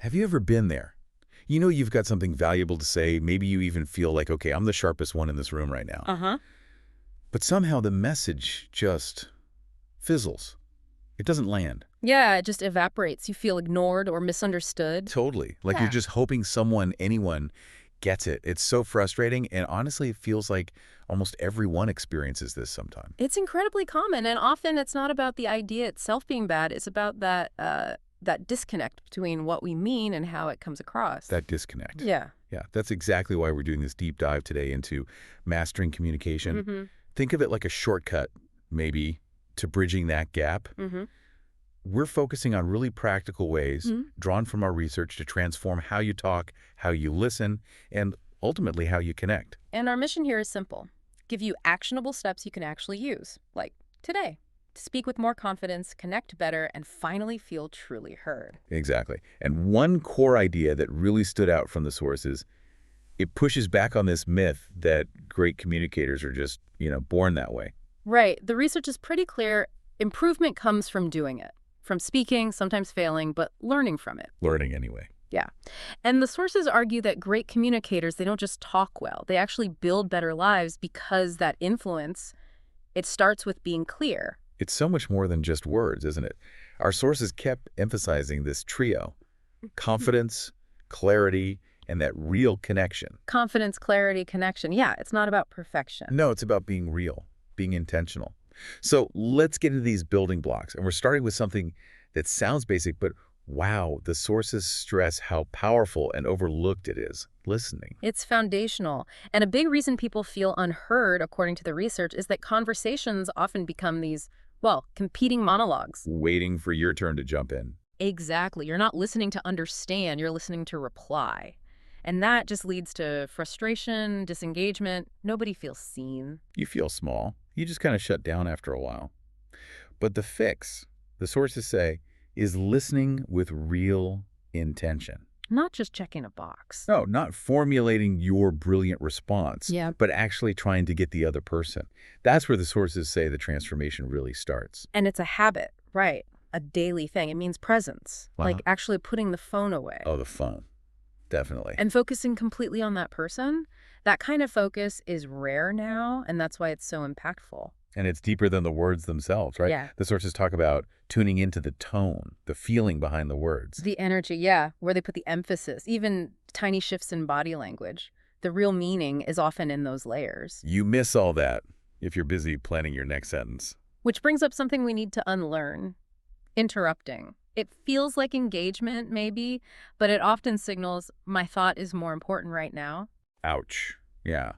Have you ever been there? You know you've got something valuable to say. Maybe you even feel like, okay, I'm the sharpest one in this room right now. Uh-huh. But somehow the message just fizzles. It doesn't land. Yeah, it just evaporates. You feel ignored or misunderstood. Totally. Like you're Yeah. just hoping someone, anyone, gets it. It's so frustrating, and honestly, it feels like almost everyone experiences this sometime. It's incredibly common, and often it's not about the idea itself being bad. It's about that disconnect between what we mean and how it comes across. That disconnect. Yeah. Yeah, that's exactly why we're doing this deep dive today into mastering communication. Mm-hmm. Think of it like a shortcut, maybe, to bridging that gap. Mm-hmm. We're focusing on really practical ways Mm-hmm. drawn from our research to transform how you talk, how you listen, and ultimately how you connect. And our mission here is simple. Give you actionable steps you can actually use, like today, to speak with more confidence, connect better, and finally feel truly heard. Exactly. And one core idea that really stood out from the sources, it pushes back on this myth that great communicators are just, born that way. Right. The research is pretty clear. Improvement comes from doing it, from speaking, sometimes failing, but learning from it. Learning anyway. Yeah. And the sources argue that great communicators, they don't just talk well. They actually build better lives because that influence, it starts with being clear. It's so much more than just words, isn't it? Our sources kept emphasizing this trio: confidence, clarity, and that real connection. Confidence, clarity, connection. Yeah, it's not about perfection. No, it's about being real, being intentional. So let's get into these building blocks. And we're starting with something that sounds basic, but wow, the sources stress how powerful and overlooked it is: listening. It's foundational. And a big reason people feel unheard, according to the research, is that conversations often become these, well, competing monologues. Waiting for your turn to jump in. Exactly. You're not listening to understand, you're listening to reply. And that just leads to frustration, disengagement. Nobody feels seen. You feel small. You just kind of shut down after a while. But the fix, the sources say, is listening with real intention. Not just checking a box. No, not formulating your brilliant response, Yeah. but actually trying to get the other person. That's where the sources say the transformation really starts. And it's a habit, right? A daily thing. It means presence, like actually putting the phone away. Oh, the phone. Definitely. And focusing completely on that person. That kind of focus is rare now, and that's why it's so impactful. And it's deeper than the words themselves, right? Yeah. The sources talk about tuning into the tone, the feeling behind the words. The energy, yeah, where they put the emphasis, even tiny shifts in body language. The real meaning is often in those layers. You miss all that if you're busy planning your next sentence. Which brings up something we need to unlearn: interrupting. It feels like engagement, maybe, but it often signals my thought is more important right now. Ouch. Yeah.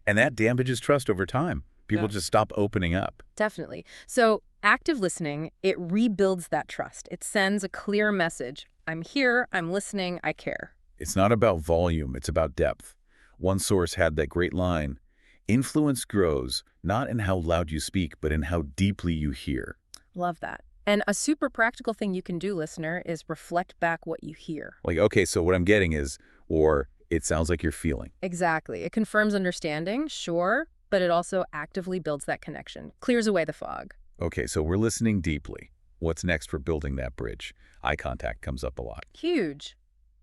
And that damages trust over time. People just stop opening up. Definitely. So active listening, it rebuilds that trust. It sends a clear message. I'm here, I'm listening, I care. It's not about volume, it's about depth. One source had that great line: influence grows not in how loud you speak, but in how deeply you hear. Love that. And a super practical thing you can do, listener, is reflect back what you hear. Like, okay, so what I'm getting is, or it sounds like you're feeling. Exactly. It confirms understanding, sure, but it also actively builds that connection, clears away the fog. Okay, so we're listening deeply. What's next for building that bridge? Eye contact comes up a lot. Huge,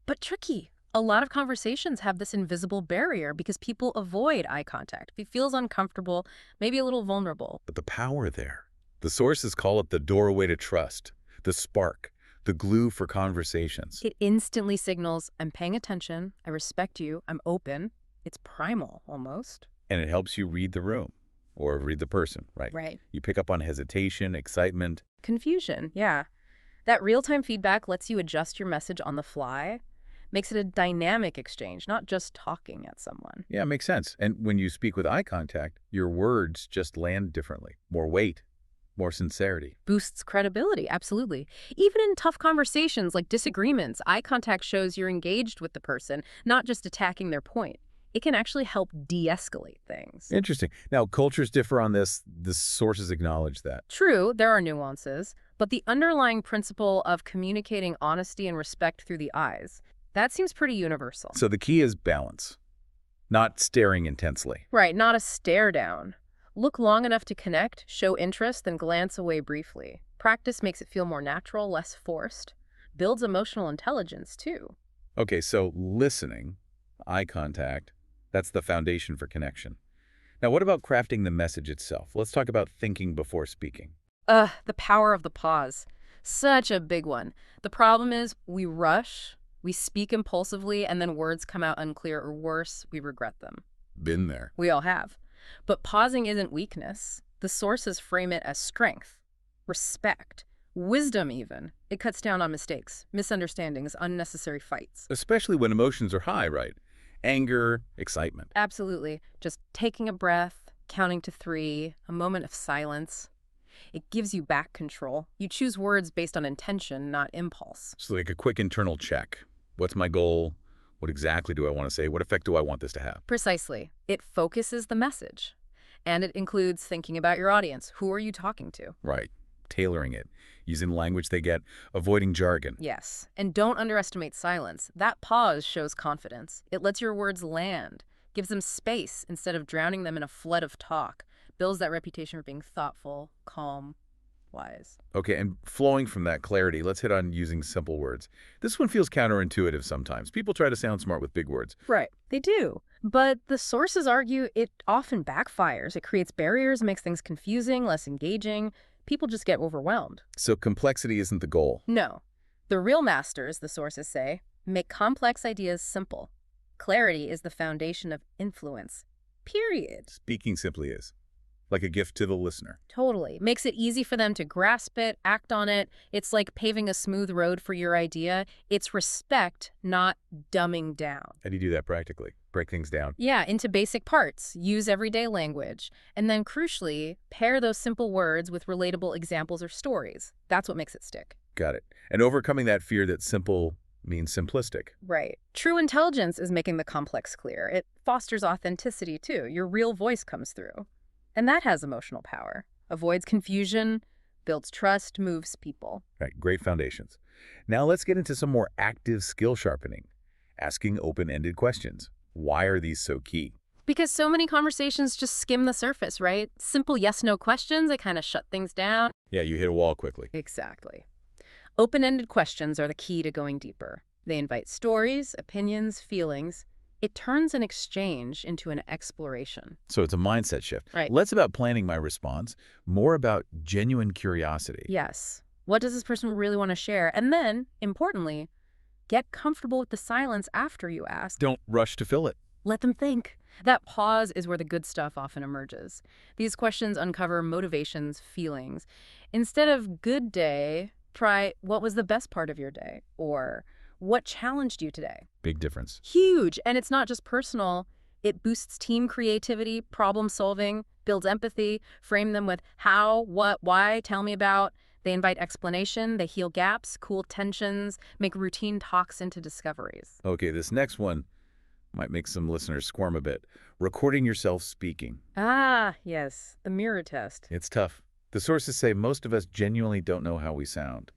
but tricky. A lot of conversations have this invisible barrier because people avoid eye contact. It feels uncomfortable, maybe a little vulnerable. But the power there. The sources call it the doorway to trust, the spark, the glue for conversations. It instantly signals, I'm paying attention, I respect you, I'm open. It's primal, almost. And it helps you read the room, or read the person, right? Right. You pick up on hesitation, excitement. Confusion, yeah. That real-time feedback lets you adjust your message on the fly, makes it a dynamic exchange, not just talking at someone. Yeah, it makes sense. And when you speak with eye contact, your words just land differently. More weight, more sincerity. Boosts credibility, absolutely. Even in tough conversations like disagreements, eye contact shows you're engaged with the person, not just attacking their point. It can actually help de-escalate things. Interesting. Now, cultures differ on this. The sources acknowledge that. True, there are nuances, but the underlying principle of communicating honesty and respect through the eyes, that seems pretty universal. So the key is balance, not staring intensely. Right, not a stare down. Look long enough to connect, show interest, then glance away briefly. Practice makes it feel more natural, less forced. builds emotional intelligence, too. Okay, so listening, eye contact, that's the foundation for connection. Now, what about crafting the message itself? Let's talk about thinking before speaking. The power of the pause. Such a big one. The problem is we rush, we speak impulsively, and then words come out unclear, or worse, we regret them. Been there. We all have. But pausing isn't weakness. The sources frame it as strength, respect, wisdom even. It cuts down on mistakes, misunderstandings, unnecessary fights. Especially when emotions are high, right? Anger, excitement. Absolutely. Just taking a breath, counting to 3, a moment of silence. It gives you back control. You choose words based on intention, not impulse. So like a quick internal check. What's my goal? What exactly do I want to say? What effect do I want this to have? Precisely. It focuses the message. And it includes thinking about your audience. Who are you talking to? Right. Tailoring it. Using language they get. Avoiding jargon. Yes. And don't underestimate silence. That pause shows confidence. It lets your words land, gives them space instead of drowning them in a flood of talk, builds that reputation for being thoughtful, calm, wise. Okay, and flowing from that clarity, let's hit on using simple words. This one feels counterintuitive sometimes. People try to sound smart with big words. Right. They do. But the sources argue it often backfires. It creates barriers, makes things confusing, less engaging. People just get overwhelmed. So complexity isn't the goal. No. The real masters, the sources say, make complex ideas simple. Clarity is the foundation of influence. Period. Speaking simply is. Like a gift to the listener. Totally. Makes it easy for them to grasp it, act on it. It's like paving a smooth road for your idea. It's respect, not dumbing down. How do you do that practically? Break things down. Yeah, into basic parts. Use everyday language. And then crucially, pair those simple words with relatable examples or stories. That's what makes it stick. Got it. And overcoming that fear that simple means simplistic. Right. True intelligence is making the complex clear. It fosters authenticity, too. Your real voice comes through. And that has emotional power. Avoids confusion, builds trust, moves people. Right, great foundations. Now let's get into some more active skill sharpening. Asking open-ended questions. Why are these so key? Because so many conversations just skim the surface, right? Simple yes-no questions, they kind of shut things down. Yeah, you hit a wall quickly. Exactly. Open-ended questions are the key to going deeper. They invite stories, opinions, feelings. It turns an exchange into an exploration. So it's a mindset shift. Right. Less about planning my response, more about genuine curiosity. Yes. What does this person really want to share? And then, importantly, get comfortable with the silence after you ask. Don't rush to fill it. Let them think. That pause is where the good stuff often emerges. These questions uncover motivations, feelings. Instead of good day, try what was the best part of your day? Or what challenged you today? Big difference. Huge. And it's not just personal. It boosts team creativity, problem solving, builds empathy, frame them with how, what, why, tell me about. They invite explanation, they heal gaps, cool tensions, make routine talks into discoveries. Okay, this next one might make some listeners squirm a bit. Recording yourself speaking. Ah, yes, the mirror test. It's tough. The sources say most of us genuinely don't know how we sound.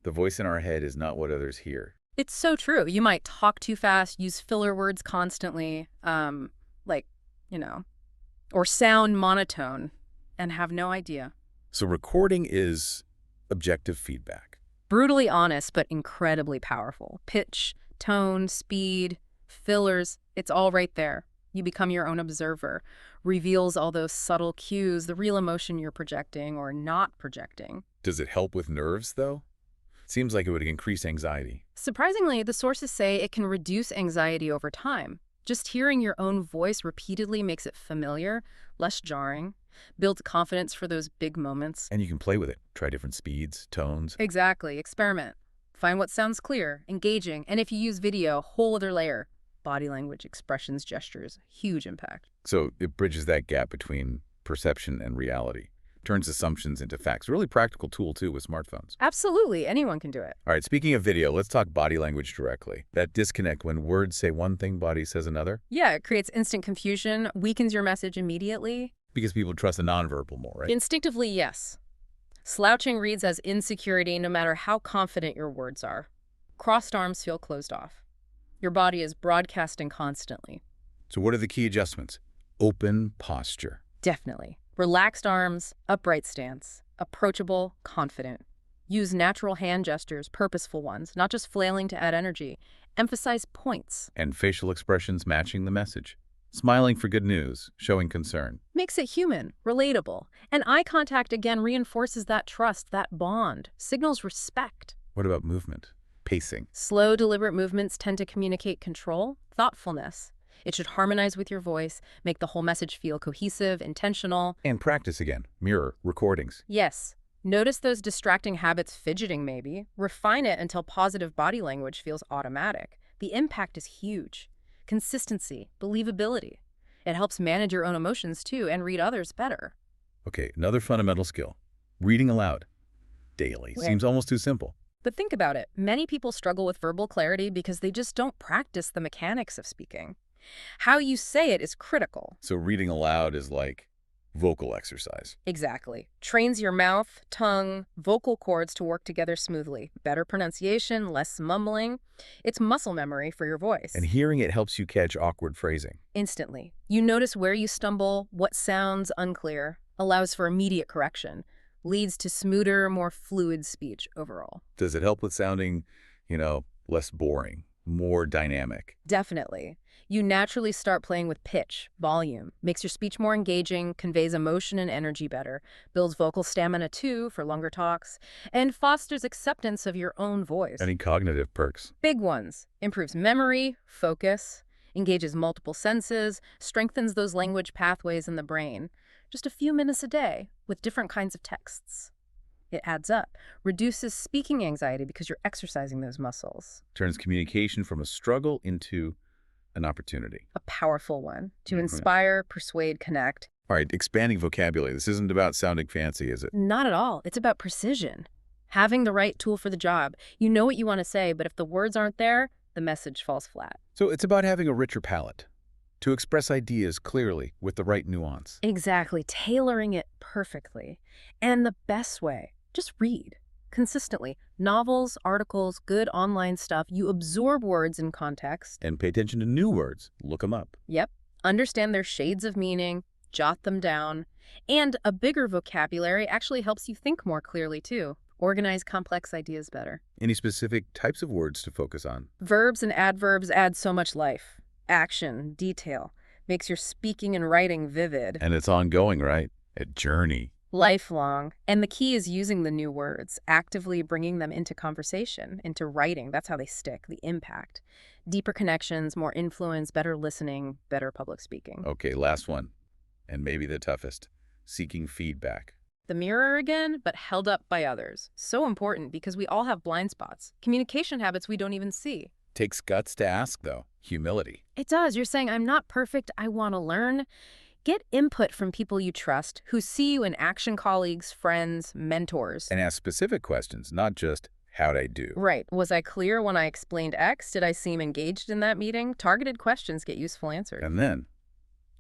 The voice in our head is not what others hear. It's so true. You might talk too fast, use filler words constantly, or sound monotone and have no idea. So recording is objective feedback. Brutally honest, but incredibly powerful. Pitch, tone, speed, fillers, it's all right there. You become your own observer, reveals all those subtle cues, the real emotion you're projecting or not projecting. Does it help with nerves, though? Seems like it would increase anxiety. Surprisingly, the sources say it can reduce anxiety over time. Just hearing your own voice repeatedly makes it familiar, less jarring, builds confidence for those big moments. And you can play with it. Try different speeds, tones. Exactly. Experiment. Find what sounds clear, engaging, and if you use video, whole other layer. Body language, expressions, gestures, huge impact. So it bridges that gap between perception and reality. Turns assumptions into facts. Really practical tool, too, with smartphones. Absolutely. Anyone can do it. All right, speaking of video, let's talk body language directly. That disconnect when words say one thing, body says another. Yeah, it creates instant confusion, weakens your message immediately. Because people trust the nonverbal more, right? Instinctively, yes. Slouching reads as insecurity no matter how confident your words are. Crossed arms feel closed off. Your body is broadcasting constantly. So what are the key adjustments? Open posture. Definitely. Relaxed arms, upright stance, approachable, confident. Use natural hand gestures, purposeful ones, not just flailing to add energy. Emphasize points. And facial expressions matching the message. Smiling for good news, showing concern. Makes it human, relatable. And eye contact again reinforces that trust, that bond, signals respect. What about movement? Pacing. Slow, deliberate movements tend to communicate control, thoughtfulness. It should harmonize with your voice, make the whole message feel cohesive, intentional. And practice again. Mirror, recordings. Yes. Notice those distracting habits, fidgeting maybe. Refine it until positive body language feels automatic. The impact is huge. Consistency, believability. It helps manage your own emotions too and read others better. Okay, another fundamental skill. Reading aloud. Daily. Where- Seems almost too simple. But think about it. Many people struggle with verbal clarity because they just don't practice the mechanics of speaking. How you say it is critical. So reading aloud is like vocal exercise. Exactly. Trains your mouth, tongue, vocal cords to work together smoothly. Better pronunciation, less mumbling. It's muscle memory for your voice. And hearing it helps you catch awkward phrasing. Instantly. You notice where you stumble, what sounds unclear, allows for immediate correction, leads to smoother, more fluid speech overall. Does it help with sounding, less boring, more dynamic? Definitely. You naturally start playing with pitch, volume, makes your speech more engaging, conveys emotion and energy better, builds vocal stamina too for longer talks, and fosters acceptance of your own voice. Any cognitive perks? Big ones. Improves memory, focus, engages multiple senses, strengthens those language pathways in the brain. Just a few minutes a day with different kinds of texts. It adds up. Reduces speaking anxiety because you're exercising those muscles. Turns communication from a struggle into an opportunity. A powerful one to Mhm. inspire, persuade, connect. All right, expanding vocabulary. This isn't about sounding fancy, is it? Not at all. It's about precision. Having the right tool for the job. You know what you want to say, but if the words aren't there, the message falls flat. So it's about having a richer palette to express ideas clearly with the right nuance. Exactly. Tailoring it perfectly. And the best way, just read. Consistently. Novels, articles, good online stuff. You absorb words in context. And pay attention to new words. Look them up. Yep. Understand their shades of meaning. Jot them down. And a bigger vocabulary actually helps you think more clearly too. Organize complex ideas better. Any specific types of words to focus on? Verbs and adverbs add so much life. Action, detail. Makes your speaking and writing vivid. And it's ongoing, right? A journey. Lifelong. And the key is using the new words, actively bringing them into conversation, into writing. That's how they stick, the impact. Deeper connections, more influence, better listening, better public speaking. Okay, last one. And maybe the toughest. Seeking feedback. The mirror again, but held up by others. So important because we all have blind spots. Communication habits we don't even see. Takes guts to ask, though. Humility. It does. You're saying, I'm not perfect. I want to learn. Get input from people you trust, who see you in action, colleagues, friends, mentors. And ask specific questions, not just, how'd I do? Right. Was I clear when I explained X? Did I seem engaged in that meeting? Targeted questions get useful answers. And then,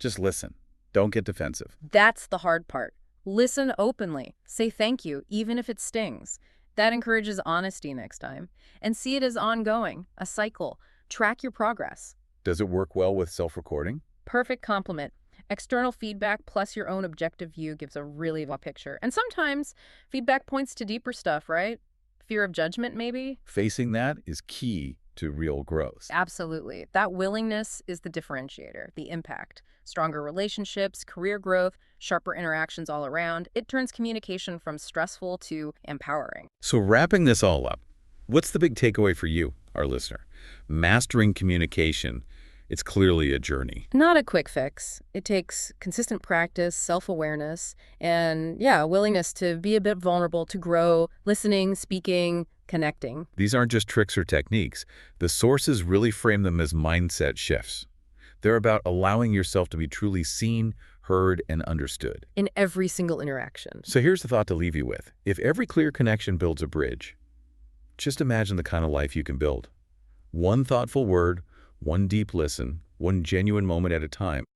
just listen. Don't get defensive. That's the hard part. Listen openly. Say thank you, even if it stings. That encourages honesty next time. And see it as ongoing, a cycle. Track your progress. Does it work well with self-recording? Perfect complement. External feedback plus your own objective view gives a really raw picture. And sometimes feedback points to deeper stuff, right? Fear of judgment, maybe? Facing that is key to real growth. Absolutely. That willingness is the differentiator, the impact. Stronger relationships, career growth, sharper interactions all around. It turns communication from stressful to empowering. So wrapping this all up, what's the big takeaway for you, our listener? Mastering communication, it's clearly a journey. Not a quick fix. It takes consistent practice, self-awareness, and willingness to be a bit vulnerable, to grow, listening, speaking, connecting. These aren't just tricks or techniques. The sources really frame them as mindset shifts. They're about allowing yourself to be truly seen, heard, and understood. In every single interaction. So here's the thought to leave you with. If every clear connection builds a bridge, just imagine the kind of life you can build. One thoughtful word, one deep listen, one genuine moment at a time.